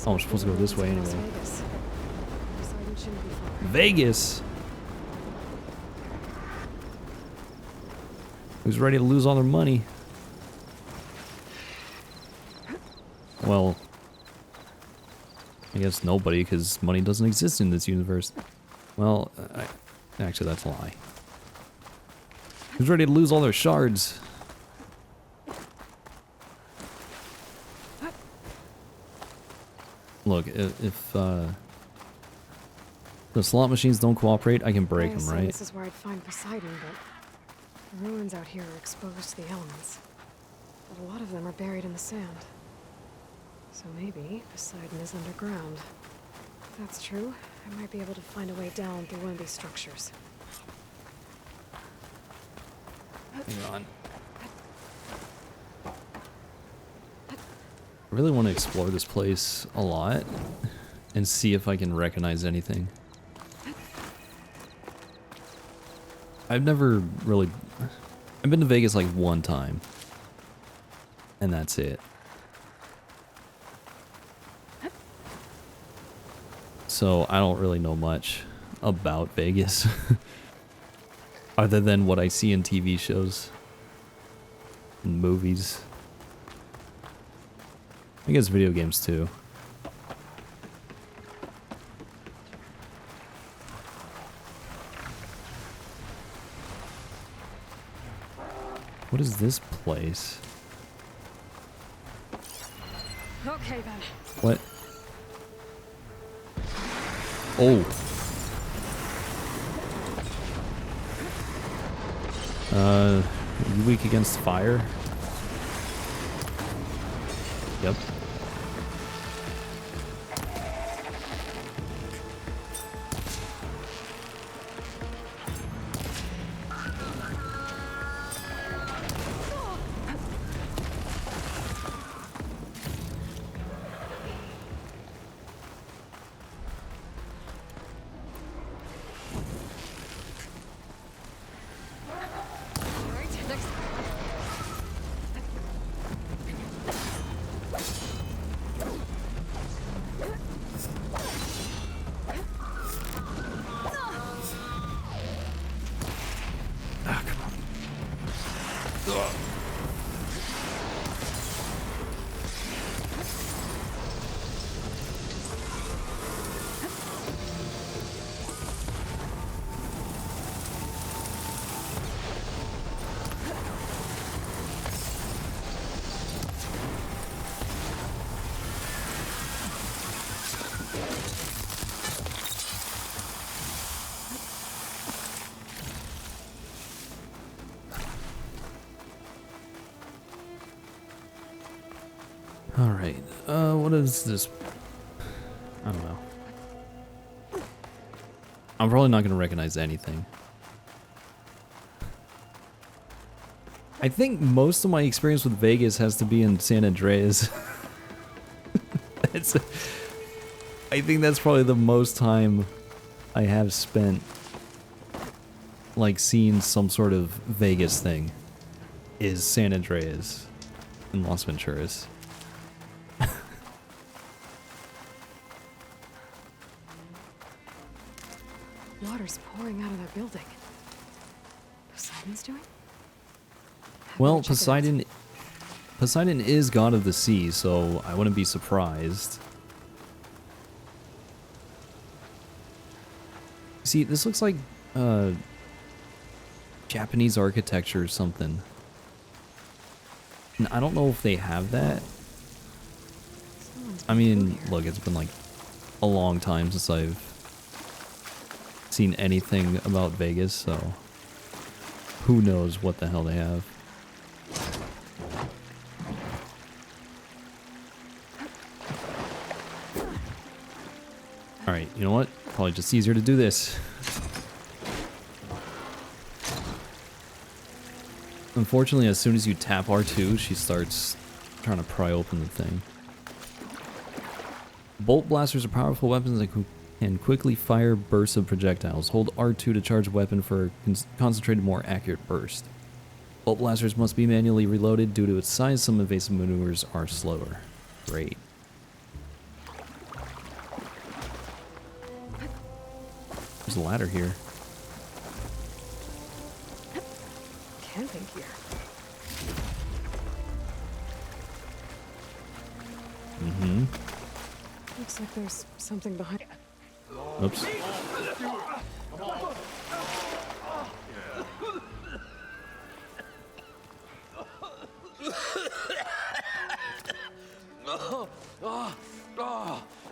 Oh, we're supposed to go this way anyway. Vegas! Who's ready to lose all their money? Well, I guess nobody, because money doesn't exist in this universe. Well, actually, that's a lie. Who's ready to lose all their shards? Look, if the slot machines don't cooperate, I can break them, right? This is where I'd find Poseidon, but the ruins out here are exposed to the elements. But a lot of them are buried in the sand. So maybe Poseidon is underground. If that's true, I might be able to find a way down through one of these structures. Hang on. I really want to explore this place a lot and see if I can recognize anything. I've never really... I've been to Vegas like one time. And that's it. So I don't really know much about Vegas. Other than what I see in TV shows. And movies. I guess video games too. What is this place? Okay then. What? Oh. Are you weak against fire? Yep. Alright, what is this? I don't know. I'm probably not going to recognize anything. I think most of my experience with Vegas has to be in San Andreas. I think that's probably the most time I have spent like seeing some sort of Vegas thing is San Andreas and Las Venturas. Water's pouring out of that building. Poseidon's doing? Well, Poseidon is god of the sea, so I wouldn't be surprised. See, this looks like Japanese architecture or something. And I don't know if they have that. I mean, look, it's been like a long time since I've seen anything about Vegas, so who knows what the hell they have. Alright, you know what? Probably just easier to do this. Unfortunately, as soon as you tap R2, she starts trying to pry open the thing. Bolt blasters are powerful weapons that can quickly fire bursts of projectiles. Hold R2 to charge a weapon for a concentrated, more accurate burst. Bolt blasters must be manually reloaded. Due to its size, some evasive maneuvers are slower. Great. a ladder here. Camping here. Mm-hmm. Looks like there's something behind. Oops.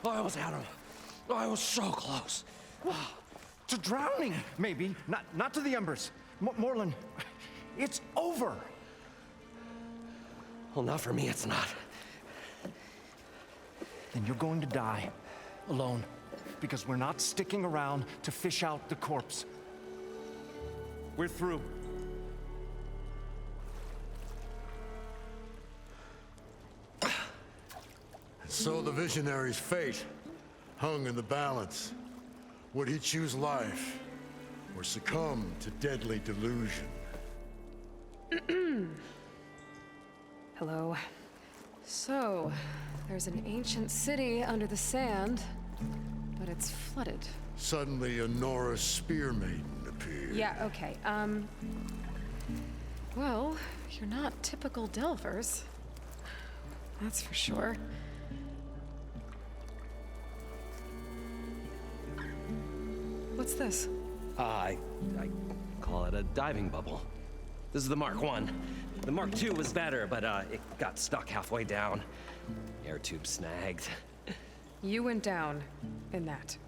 I almost had him. I was so close. To drowning, maybe. Not to the embers. Moreland, it's over. Well, not for me, it's not. Then you're going to die. Alone. Because we're not sticking around to fish out the corpse. We're through. So the visionary's fate hung in the balance. Would he choose life or succumb to deadly delusion? Hello. So, there's an ancient city under the sand, but it's flooded. Suddenly, a Norse spear maiden appeared. Yeah, okay. Well, you're not typical Delvers. That's for sure. What's this? I call it a diving bubble. This is the Mark 1. The Mark 2 was better, but it got stuck halfway down. Air tube snagged. You went down in that.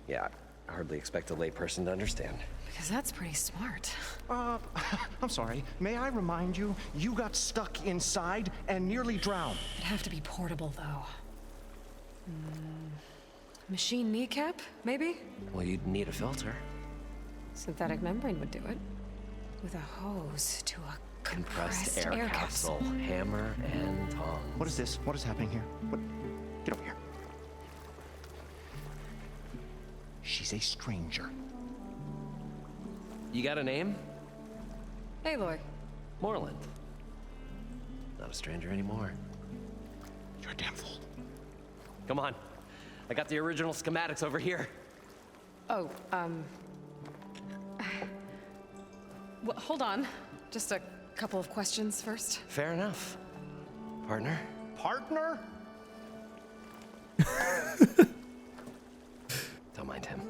Yeah, I hardly expect a layperson to understand. Because that's pretty smart. I'm sorry. May I remind you, you got stuck inside and nearly drowned. It'd have to be portable, though. Machine kneecap, maybe? Well, you'd need a filter. Synthetic membrane would do it. With a hose to a Compressed air capsule. Hammer and tongs. What is this? What is happening here? What? Get over here. She's a stranger. You got a name? Aloy. Moreland. Not a stranger anymore. You're a damn fool. Come on. I got the original schematics over here. Oh, well, hold on. Just a couple of questions first. Fair enough. Partner? Partner? Don't mind him.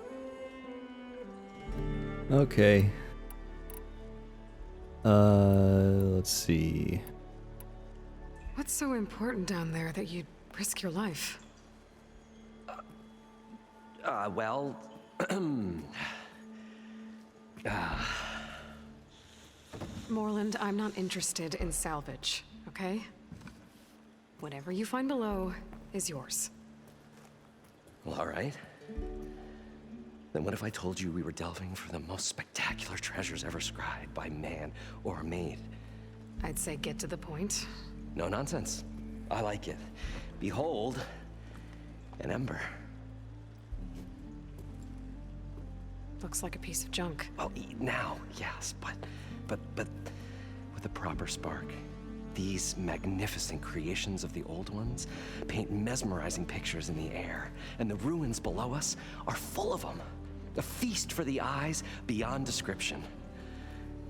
Okay. Let's see. What's so important down there that you'd risk your life? Well... Moreland, I'm not interested in salvage, okay? Whatever you find below is yours. Well, all right. Then what if I told you we were delving for the most spectacular treasures ever scribed by man or maid? I'd say get to the point. No nonsense. I like it. Behold, an ember. Looks like a piece of junk. Well, now, yes, but with a proper spark. These magnificent creations of the old ones paint mesmerizing pictures in the air, and the ruins below us are full of them. A feast for the eyes beyond description.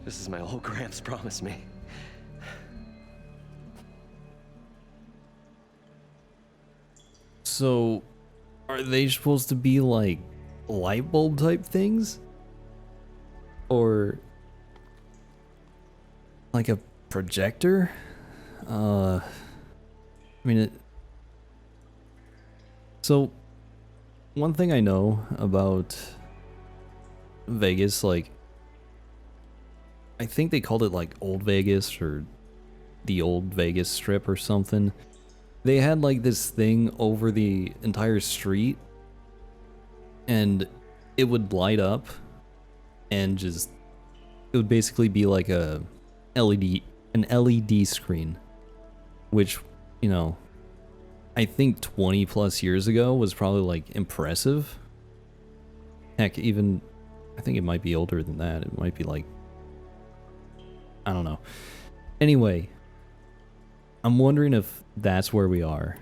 This is my old Gramps promised me. So, are they supposed to be like light bulb type things? Or like a projector? I mean, so one thing I know about Vegas, like, I think they called it like Old Vegas or the Old Vegas Strip or something. They had like this thing over the entire street and it would light up and just, it would basically be like an LED screen, which, you know, I think 20 plus years ago was probably like impressive. Heck, even, I think it might be older than that. It might be like, I don't know. Anyway, I'm wondering if that's where we are.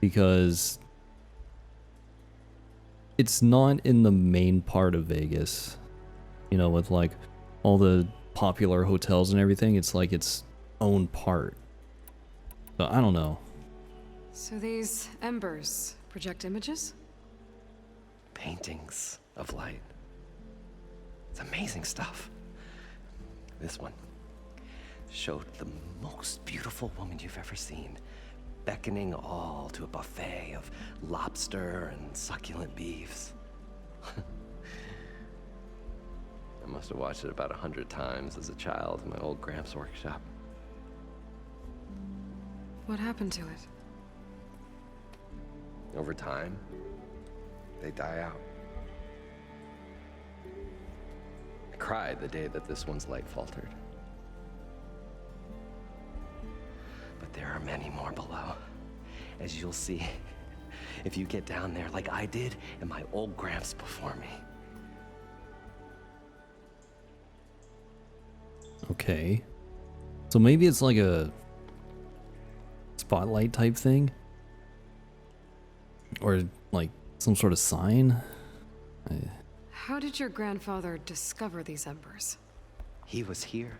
Because it's not in the main part of Vegas. You know, with like all the popular hotels and everything, it's like its own part. So I don't know. So these embers project images? Paintings of light. It's amazing stuff. This one showed the most beautiful woman you've ever seen, beckoning all to a buffet of lobster and succulent beefs. I must have watched it about 100 times as a child in my old Gramps workshop. What happened to it? Over time, they die out. I cried the day that this one's light faltered. But there are many more below, as you'll see if you get down there like I did and my old Gramps before me. Okay. So maybe it's like a spotlight type thing? Or like some sort of sign? How did your grandfather discover these embers? He was here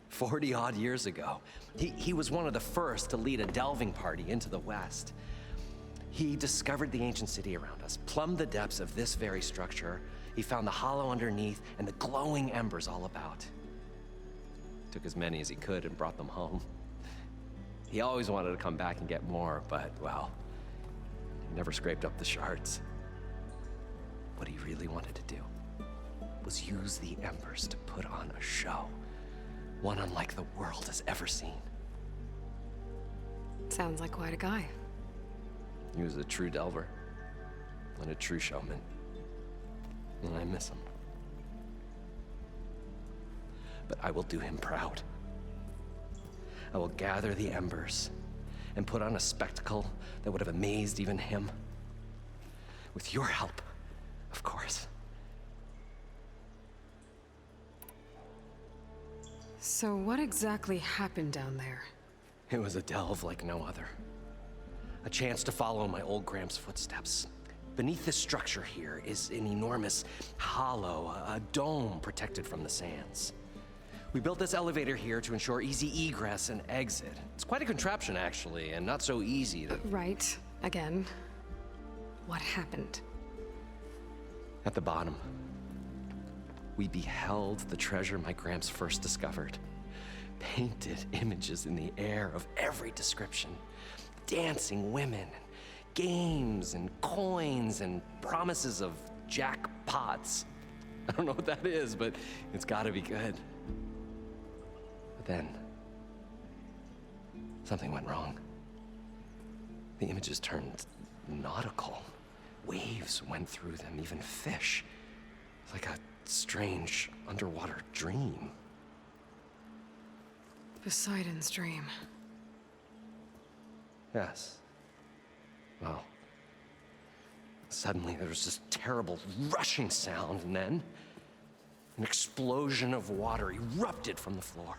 40 odd years ago. He was one of the first to lead a delving party into the West. He discovered the ancient city around us, plumbed the depths of this very structure. He found the hollow underneath and the glowing embers all about. Took as many as he could and brought them home. He always wanted to come back and get more, but, well, he never scraped up the shards. What he really wanted to do was use the embers to put on a show, one unlike the world has ever seen. Sounds like quite a guy. He was a true delver and a true showman, and I miss him. But I will do him proud. I will gather the embers and put on a spectacle that would have amazed even him. With your help, of course. So what exactly happened down there? It was a delve like no other. A chance to follow my old Gramps' footsteps. Beneath this structure here is an enormous hollow, a dome protected from the sands. We built this elevator here to ensure easy egress and exit. It's quite a contraption, actually, and not so easy that... Right. Again. What happened? At the bottom, we beheld the treasure my Gramps first discovered. Painted images in the air of every description. Dancing women, games and coins and promises of jackpots. I don't know what that is, but it's gotta be good. But then, something went wrong. The images turned nautical. Waves went through them, even fish. Like a strange underwater dream. Poseidon's dream. Yes. Well, suddenly there was this terrible rushing sound, and then an explosion of water erupted from the floor.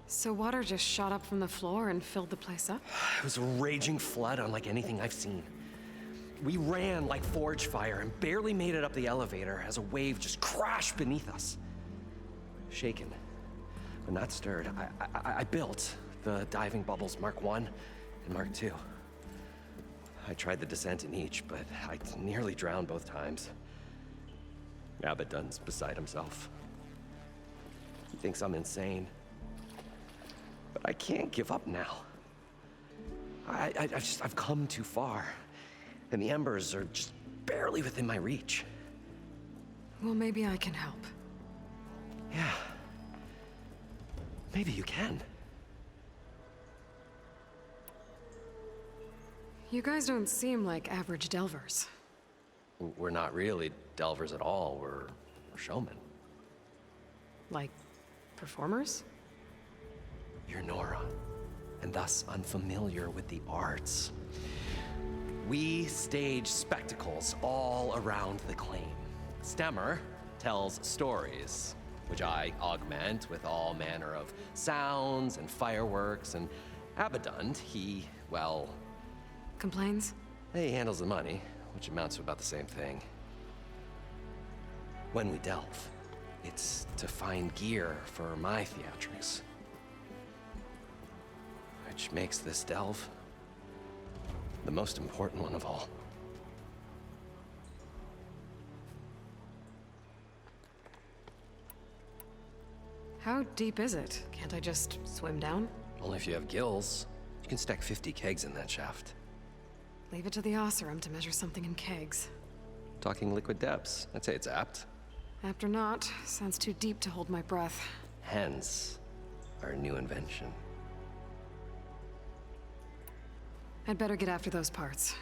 So water just shot up from the floor and filled the place up? It was a raging flood unlike anything I've seen. We ran like forge fire and barely made it up the elevator as a wave just crashed beneath us. Shaken, but not stirred, I built the diving bubbles Mark I and Mark II. I tried the descent in each, but I nearly drowned both times. Abaddon's beside himself. He thinks I'm insane. But I can't give up now. I've come too far. And the embers are just barely within my reach. Well, maybe I can help. Yeah. Maybe you can. You guys don't seem like average delvers. We're not really delvers at all. We're showmen. Like, performers? You're Nora, and thus unfamiliar with the arts. We stage spectacles all around the claim. Stemmer tells stories, which I augment with all manner of sounds and fireworks, and Abaddon, he, well, Complains? he handles the money, which amounts to about the same thing. When we delve, it's to find gear for my theatrics. Which makes this delve the most important one of all. How deep is it? Can't I just swim down? Only if you have gills. You can stack 50 kegs in that shaft. Leave it to the Oseram to measure something in kegs. Talking liquid depths, I'd say it's apt. Apt or not, sounds too deep to hold my breath. Hence, our new invention. I'd better get after those parts.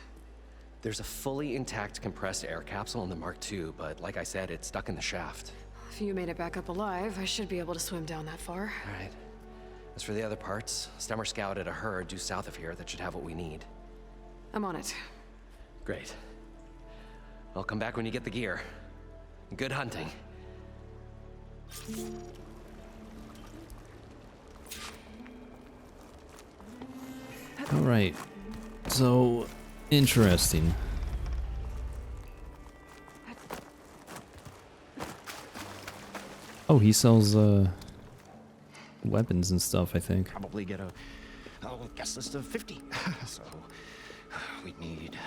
There's a fully intact compressed air capsule in the Mark II, but like I said, it's stuck in the shaft. If you made it back up alive, I should be able to swim down that far. All right. As for the other parts, Stemmer scouted a herd due south of here that should have what we need. I'm on it. Great. I'll come back when you get the gear. Good hunting. All right. So interesting. Oh, he sells weapons and stuff, I think. Probably get a guest list of 50. So we need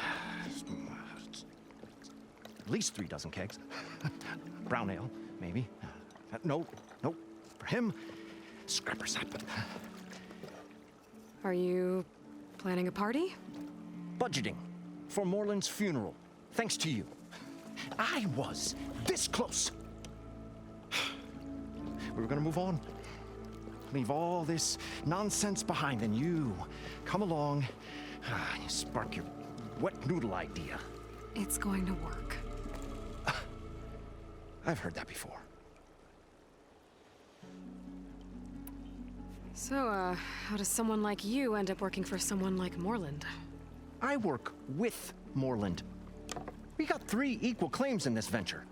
at least 3 dozen kegs. Brown ale, maybe. No. For him, scrapper sap. Are you planning a party? Budgeting for Moreland's funeral. Thanks to you. I was this close. We were gonna move on. Leave all this nonsense behind, and you come along and you spark your wet noodle idea. It's going to work. I've heard that before. So, how does someone like you end up working for someone like Moreland? I work with Moreland. We got 3 equal claims in this venture.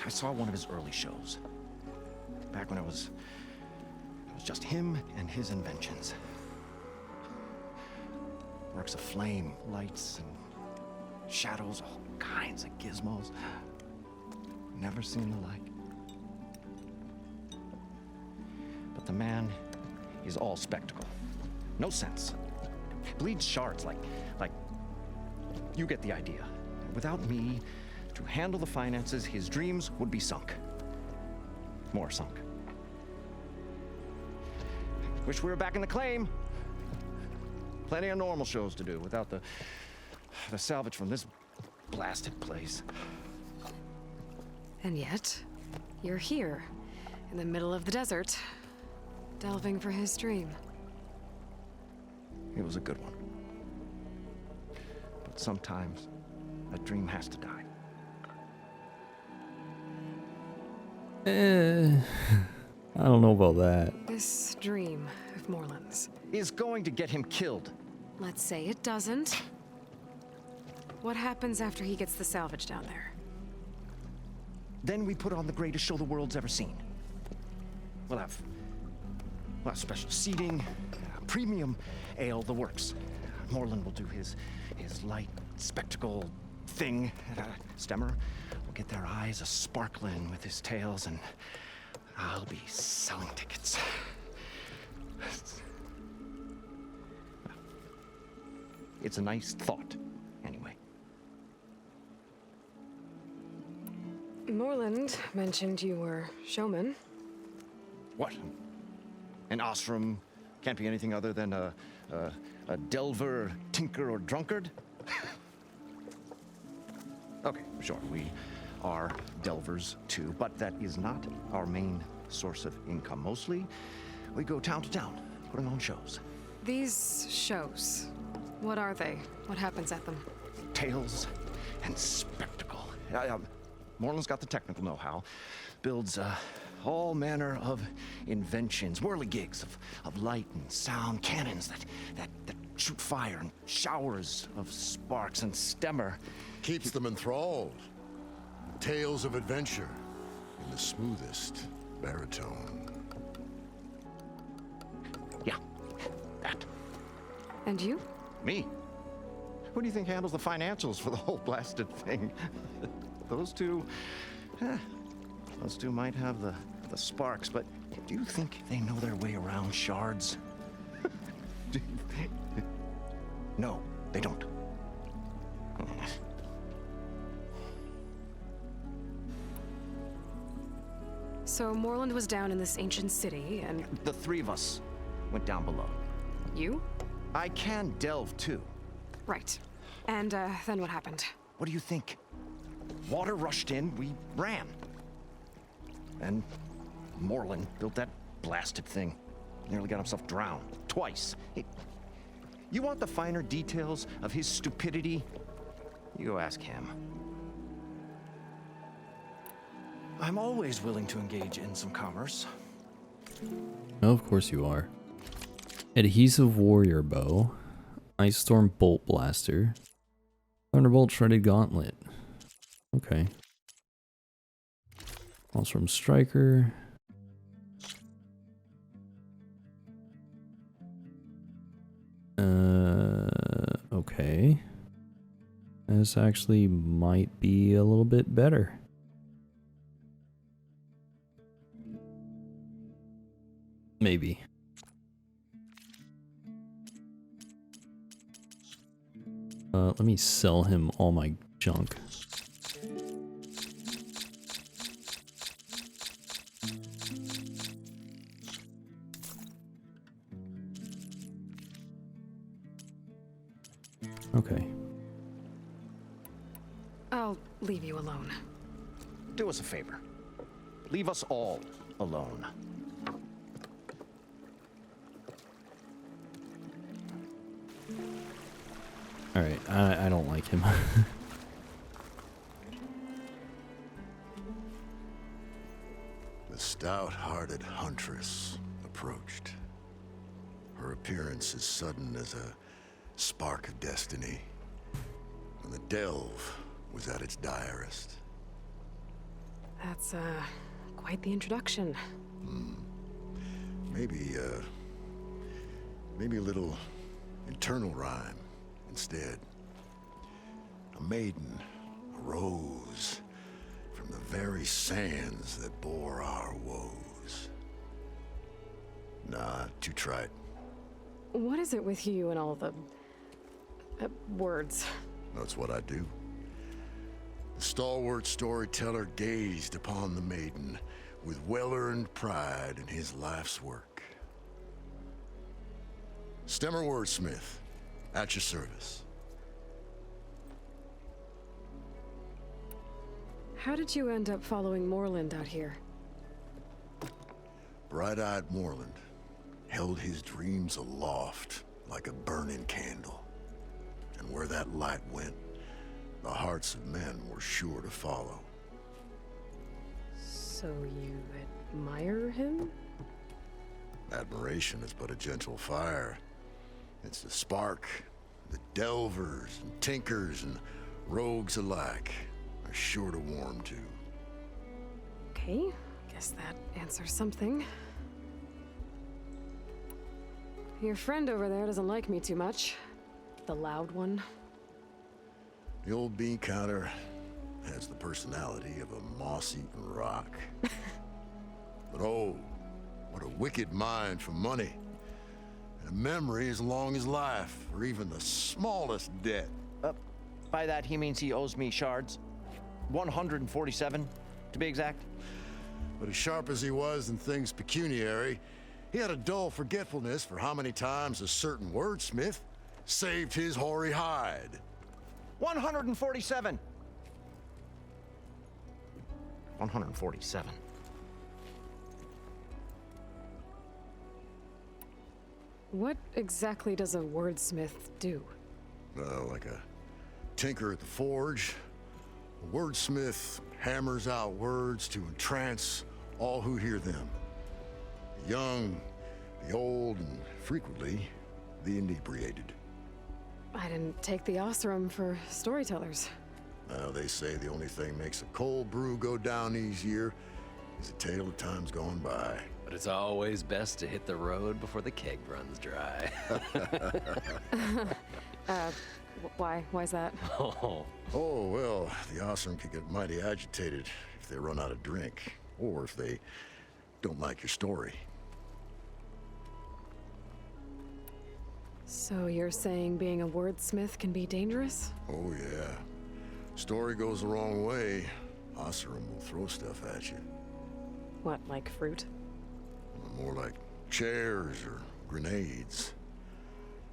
I saw one of his early shows. Back when it was just him and his inventions. Works of flame, lights, and shadows, all kinds of gizmos. Never seen the like. But the man is all spectacle. No sense. Bleeds shards like you get the idea. Without me to handle the finances, his dreams would be sunk. More sunk. Wish we were back in the claim. Plenty of normal shows to do without the salvage from this blasted place. And yet, you're here, in the middle of the desert, delving for his dream. It was a good one. But sometimes, a dream has to die. I don't know about that. This dream of Moreland's. Is going to get him killed. Let's say it doesn't. What happens after he gets the salvage down there? Then we put on the greatest show the world's ever seen. We'll have special seating, premium ale, the works. Moreland will do his light spectacle thing. Stemmer will get their eyes a-sparkling with his tales, and I'll be selling tickets. It's a nice thought, anyway. Moreland mentioned you were Showmen. What? An Osram can't be anything other than a delver, tinker, or drunkard? Okay, sure, we are delvers too, but that is not our main source of income. Mostly, we go town to town, putting on shows. These shows, what are they? What happens at them? Tales and spectacle. Moreland's got the technical know-how. Builds all manner of inventions, whirligigs of light and sound, cannons that shoot fire, and showers of sparks, and Stemmer Keeps them enthralled. Tales of adventure in the smoothest baritone. And you? Me? Who do you think handles the financials for the whole blasted thing? Those two... those two might have the sparks, but do you think they know their way around shards? No, they don't. So Moreland was down in this ancient city, and... The three of us went down below. You? I can delve too. Right. And, then what happened? What do you think? Water rushed in, we ran. And Moreland built that blasted thing. Nearly got himself drowned. Twice. You want the finer details of his stupidity? You go ask him. I'm always willing to engage in some commerce. Oh, of course you are. Adhesive Warrior Bow. Ice Storm Bolt Blaster. Thunderbolt Shredded Gauntlet. Okay. Also from Striker. Okay. This actually might be a little bit better. Maybe. Let me sell him all my junk. Okay. I'll leave you alone. Do us a favor. Leave us all alone. Alright, I don't like him. The stout-hearted huntress approached. Her appearance as sudden as a spark of destiny, when the delve was at its direst. That's, quite the introduction. Maybe a little internal rhyme instead. A maiden arose from the very sands that bore our woes. Nah, too trite. What is it with you and all the... words? That's what I do. The stalwart storyteller gazed upon the maiden with well-earned pride in his life's work. Stemmer wordsmith, at your service. How did you end up following Moreland out here? Bright-eyed Moreland held his dreams aloft like a burning candle. And where that light went, the hearts of men were sure to follow. So you admire him? Admiration is but a gentle fire. It's the spark that delvers and tinkers and rogues alike are sure to warm to. Okay, guess that answers something. Your friend over there doesn't like me too much. The loud one. The old bean counter has the personality of a moss-eaten rock. But oh, what a wicked mind for money. And a memory as long as life, or even the smallest debt. By that he means he owes me shards. 147, to be exact. But as sharp as he was in things pecuniary, he had a dull forgetfulness for how many times a certain wordsmith saved his hoary hide. 147. 147. What exactly does a wordsmith do? Like a tinker at the forge, a wordsmith hammers out words to entrance all who hear them. The young, the old, and frequently the inebriated. I didn't take the Osram for storytellers. They say the only thing makes a cold brew go down easier is a tale of times gone by. But it's always best to hit the road before the keg runs dry. Why's that? Oh, Oh, well, the Osram could get mighty agitated if they run out of drink, or if they don't like your story. So you're saying being a wordsmith can be dangerous? Oh, yeah. Story goes the wrong way, Osram will throw stuff at you. What, like fruit? More like chairs or grenades.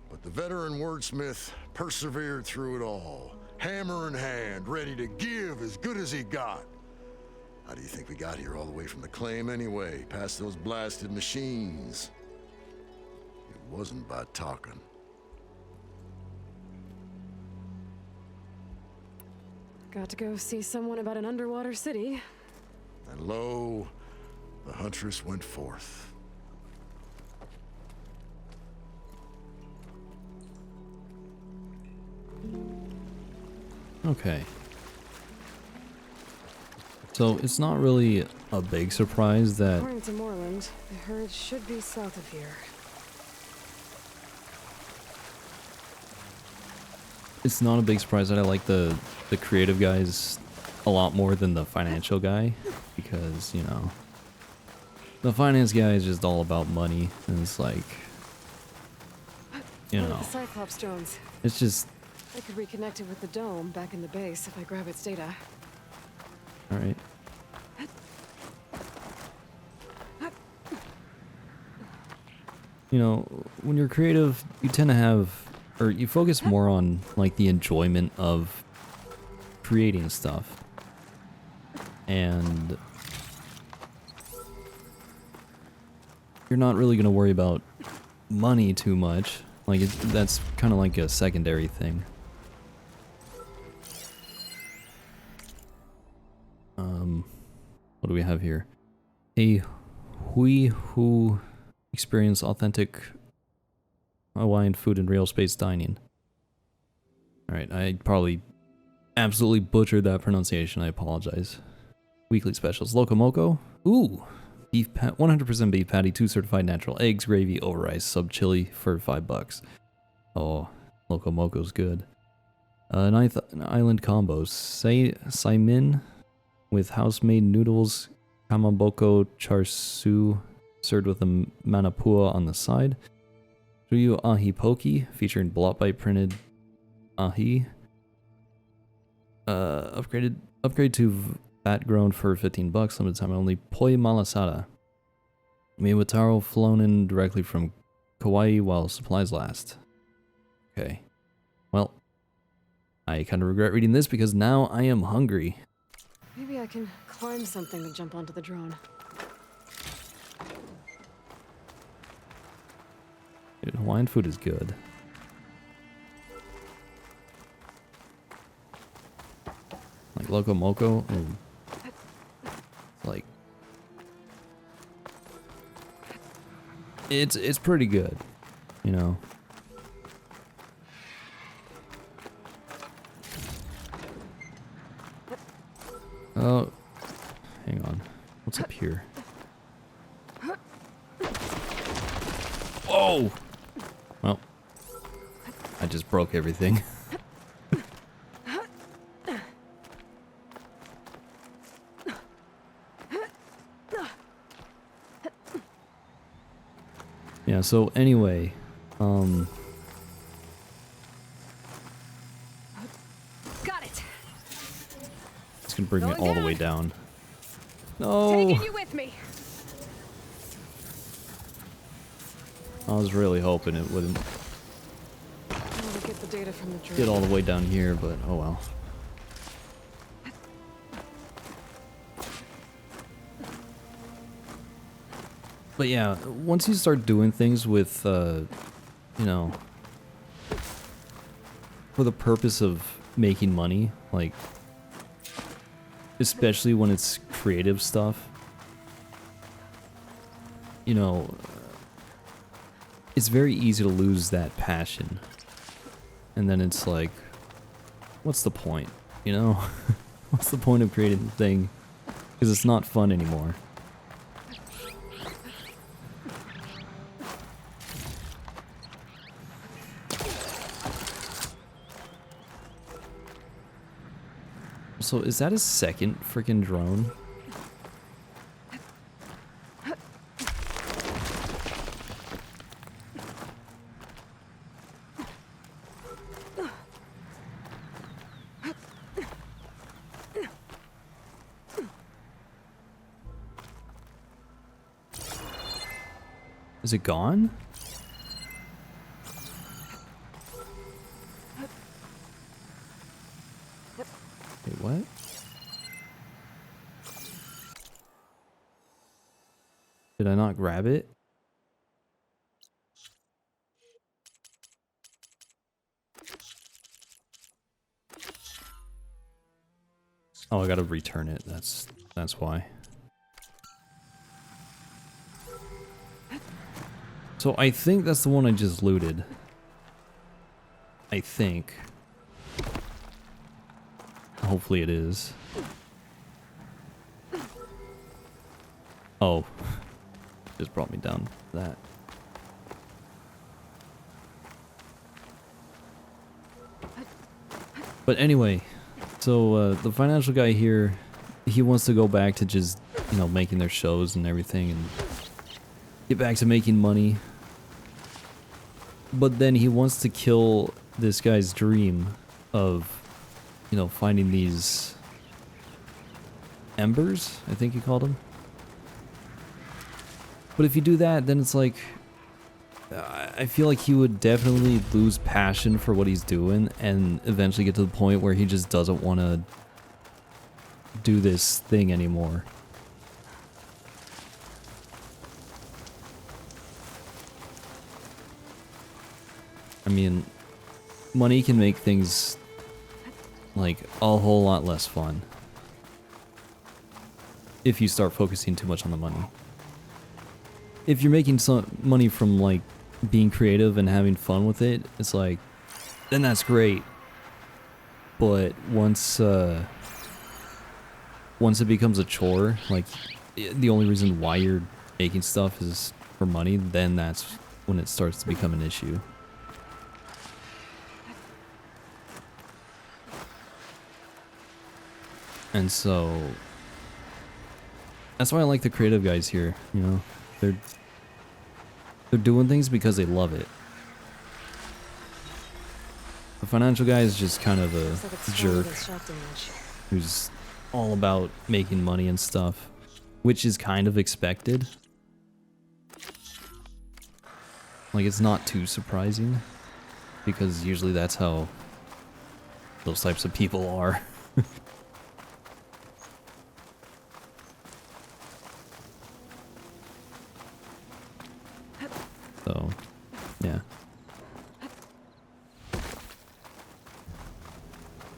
But the veteran wordsmith persevered through it all, hammer in hand, ready to give as good as he got. How do you think we got here all the way from the claim anyway, past those blasted machines? It wasn't by talking. Got to go see someone about an underwater city. And lo, the huntress went forth. Okay. So it's not really a big surprise that According to Moreland, the herd should be south of here. it's not a big surprise that I like the creative guys a lot more than the financial guy, because, you know, the finance guy is just all about money, and it's like, you One know, of the Cyclops drones. it's just, I could reconnect it with the dome back in the base if I grab its data. alright. You know, when you're creative, you tend to have, or you focus more on, like, the enjoyment of creating stuff. And you're not really going to worry about money too much. Like, that's kind of like a secondary thing. What do we have here? A Hui who experience authentic Hawaiian food in real space dining. Alright, I probably absolutely butchered that pronunciation. I apologize. Weekly specials. Locomoco. Ooh. Beef 100% beef patty, 2 certified natural eggs, gravy, over rice, sub chili for $5. Oh, Locomoco's good. Ninth island combos. Saimin with house-made noodles, kamaboko char siu served with a manapua on the side. Ryu ahi poke featuring block-bite printed ahi. Upgrade to vat grown for $15, limited time only. Poi malasada. Miyawataro flown in directly from Kauai while supplies last. Okay. Well, I kind of regret reading this because now I am hungry. Maybe I can climb something and jump onto the drone. Dude, Hawaiian food is good. Like Locomoco, and like it's pretty good, you know. Oh, hang on. What's up here? Whoa! Well, I just broke everything. Yeah, so anyway, Got it. it's gonna bring me Going all the way down. down. No! Taking you with me. I was really hoping it wouldn't I want to get the data from the drone. get all the way down here, but oh well. But yeah, once you start doing things with, you know, for the purpose of making money, like, especially when it's creative stuff, you know, it's very easy to lose that passion. And then it's like, what's the point, you know? What's the point of creating the thing? Because it's not fun anymore. So is that a second freaking drone? Is it gone? Wait, what? Did I not grab it? Oh, I gotta return it. That's why. So I think that's the one I just looted. I think. Hopefully it is. Oh. Just brought me down to that. But anyway, so the financial guy here, he wants to go back to just, you know, making their shows and everything and get back to making money. But then he wants to kill this guy's dream of, you know, finding these embers, I think he called them. But if you do that, then it's like, I feel like he would definitely lose passion for what he's doing and eventually get to the point where he just doesn't want to do this thing anymore. I mean, money can make things like a whole lot less fun if you start focusing too much on the money. If you're making some money from like being creative and having fun with it, it's like, then that's great. But once it becomes a chore, like the only reason why you're making stuff is for money, then that's when it starts to become an issue. And so that's why I like the creative guys here, you know. They're doing things because they love it. The financial guy is just kind of a jerk who's all about making money and stuff, which is kind of expected. Like, it's not too surprising because usually that's how those types of people are. So, yeah.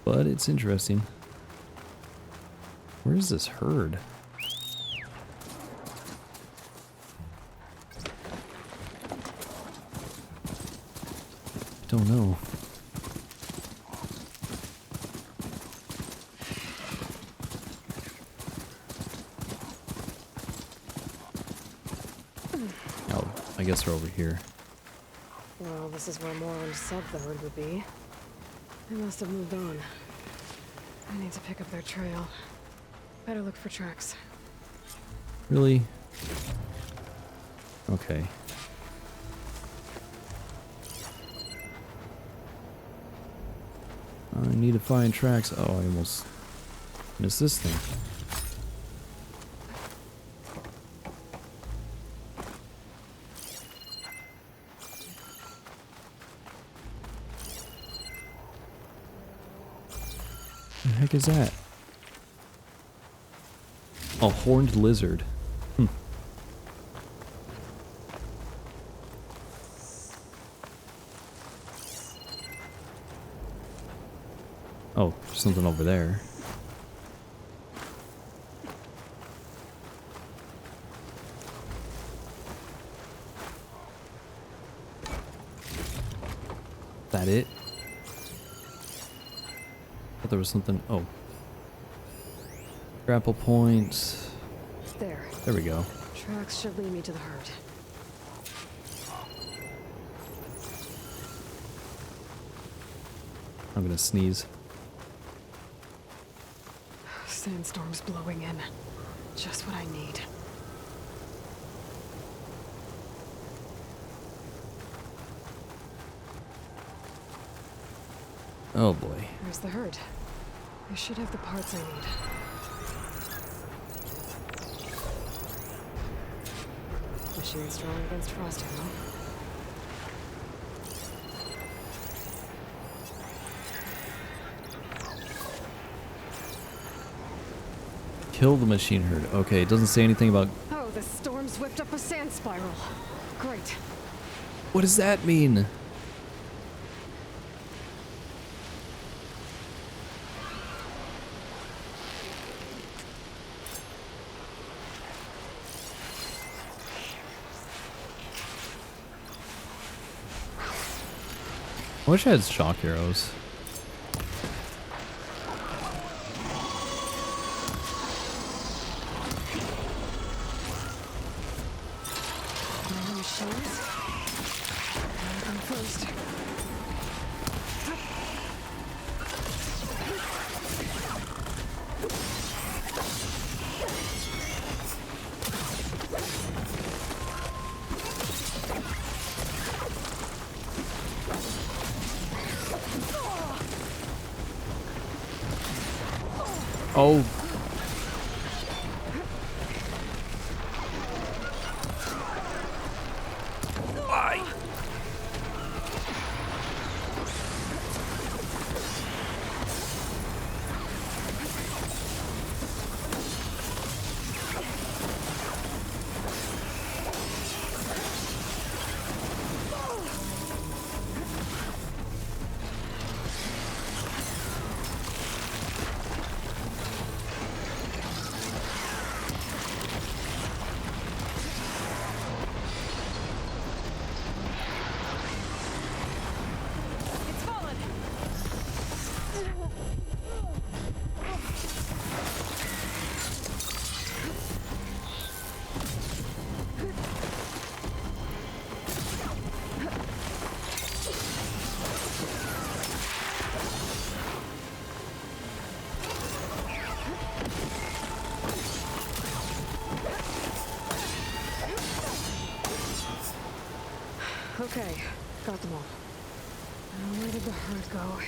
But it's interesting. Where is this herd? Don't know. Oh, I guess they're over here. Well, this is where Moreland said the herd would be. They must have moved on. I need to pick up their trail. Better look for tracks. Really? Okay. I need to find tracks. Oh, I almost missed this thing. What the heck is that? A horned lizard. Oh, there's something over there. That it? Thought there was something. Oh. Grapple point. There. There we go. Tracks should lead me to the herd. I'm gonna sneeze. sandstorm's blowing in. Just what I need. Oh boy. There's the herd. I should have the parts I need. Machine strong against frost ammo. Kill the machine herd. Okay, it doesn't say anything about... Oh, the storm's whipped up a sand spiral. Great. What does that mean? I wish I had shock arrows. Machines. Them first. Oh. Why? It's fallen. Okay, got them all. Now where did the herd go?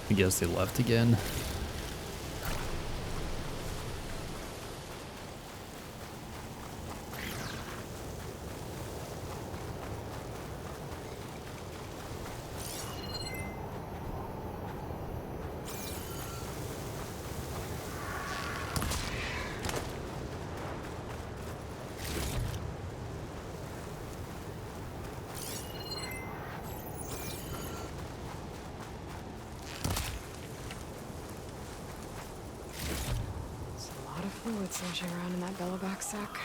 I guess they left again. There's a lot of fluid sloshing around in that bellowback sack.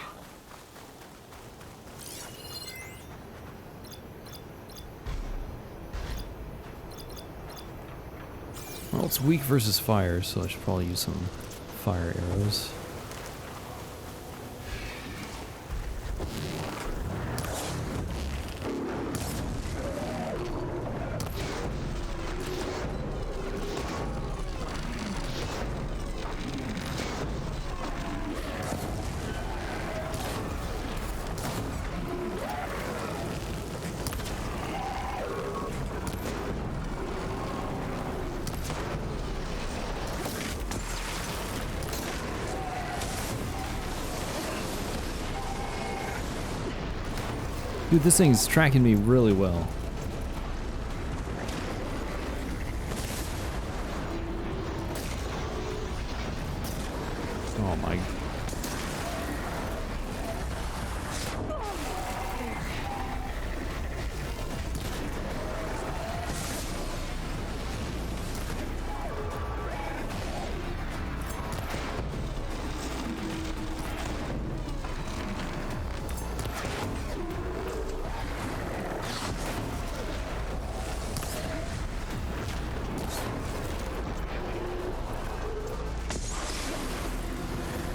Well, it's weak versus fire, so I should probably use some fire arrows. Dude, this thing's tracking me really well. Oh my.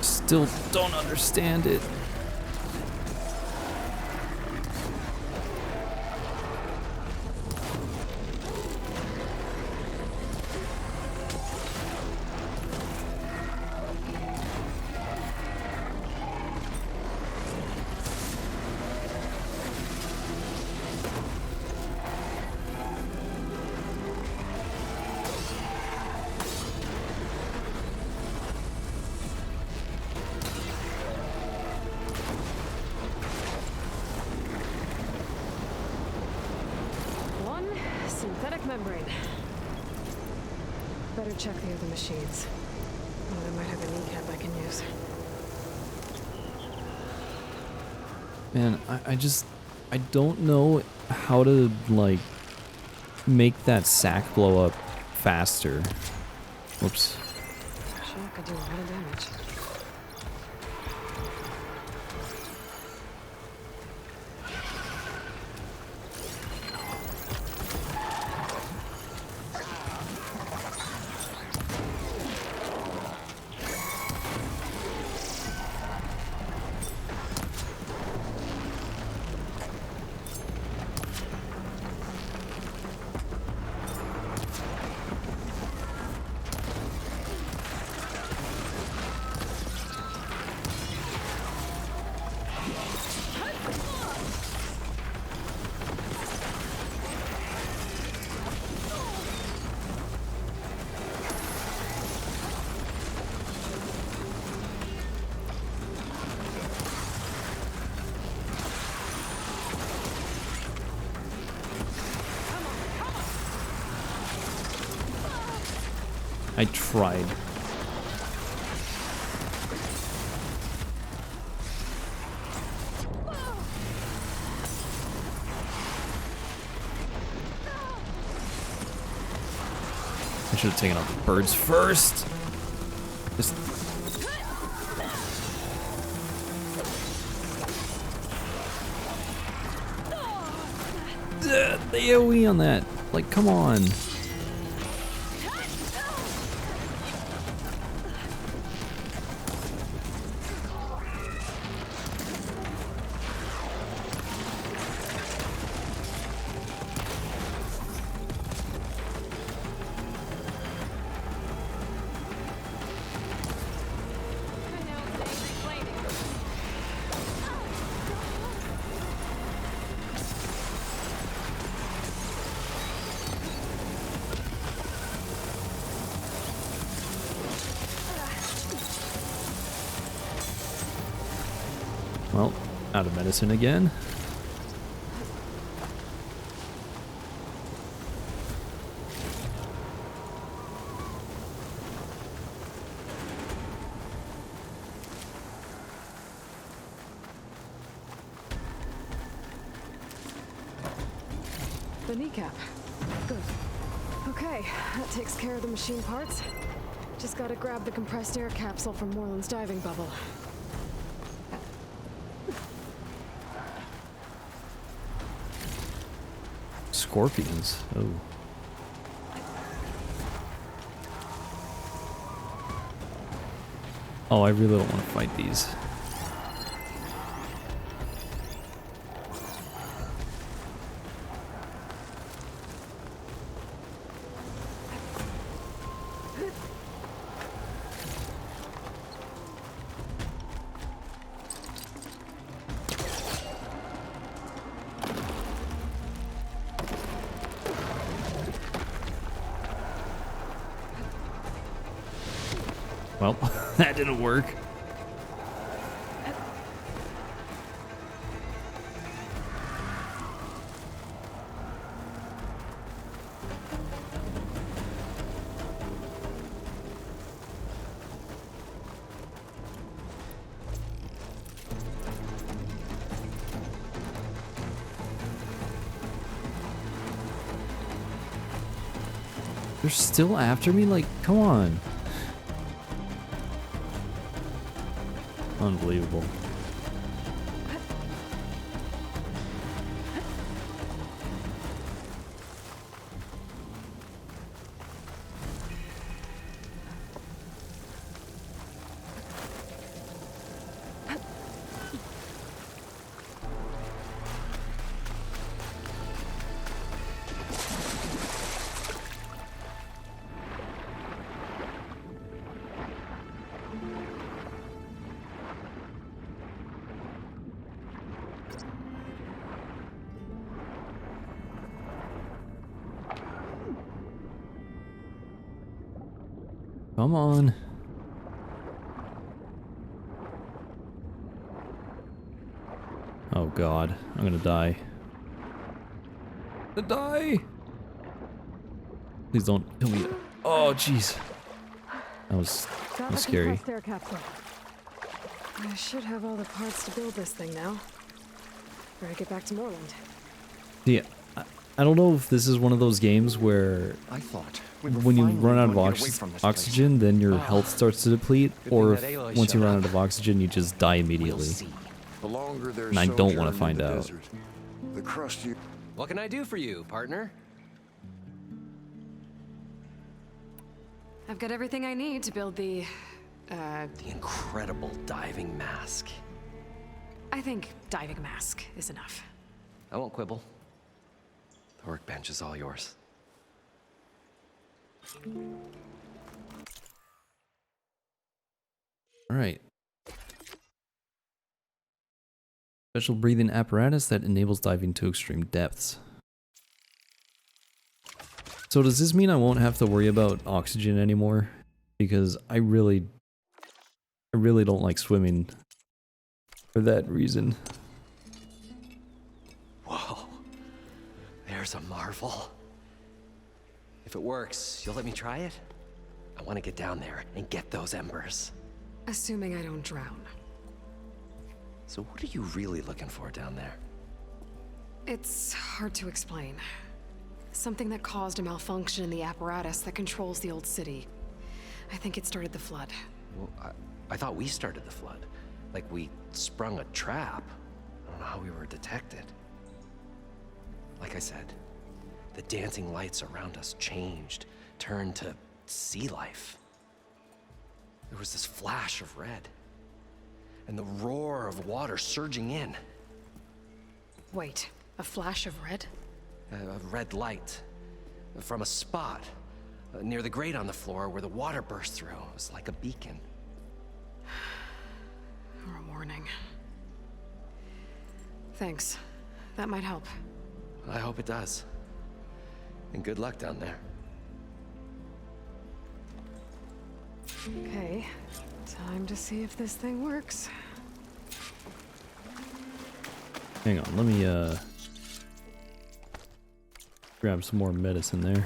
Still don't understand it. Synthetic membrane. Better check the other machines. Oh, they might have a kneecap I can use. Man, I don't know how to, like, make that sack blow up faster. Whoops. Sure could do a lot of damage. I tried. I should have taken out the birds first. Just... the AoE on that. Like, come on. Well, out of medicine again. The kneecap. Good. Okay, that takes care of the machine parts. Just gotta grab the compressed air capsule from Moreland's diving bubble. Scorpions. Oh. Oh, I really don't want to fight these. Well, that didn't work. They're still after me? Like, come on. Unbelievable. Come on. Oh God, I'm gonna die. I'm gonna die. Please don't kill me. Oh, jeez. That was scary. Stair capsule. I should have all the parts to build this thing now. Better get back to Moreland. Yeah, I don't know if this is one of those games where I thought we were when you finally run out of going to get away from this place. oxygen, then your health starts to deplete, Good or thing if that Aloy once you showed run up. out of oxygen, you just die immediately. We'll see. The longer their And I don't wanna sojourn in find the out. desert, the crustier. What can I do for you, partner? I've got everything I need to build the Incredible diving mask. I think diving mask is enough. I won't quibble. The workbench is all yours. All right. Special breathing apparatus that enables diving to extreme depths. So does this mean I won't have to worry about oxygen anymore? Because I really don't like swimming for that reason. Whoa. There's a marvel. If it works, you'll let me try it? I want to get down there and get those embers. Assuming I don't drown. So what are you really looking for down there? It's hard to explain. Something that caused a malfunction in the apparatus that controls the old city. I think it started the flood. Well, I thought we started the flood. Like we sprung a trap. I don't know how we were detected. Like I said, the dancing lights around us changed, turned to sea life. There was this flash of red, and the roar of water surging in. Wait, a flash of red? A red light from a spot near the grate on the floor where the water burst through. It was like a beacon. Or a warning. Thanks. That might help. I hope it does. And good luck down there. Okay, time to see if this thing works. Hang on, let me grab some more medicine there.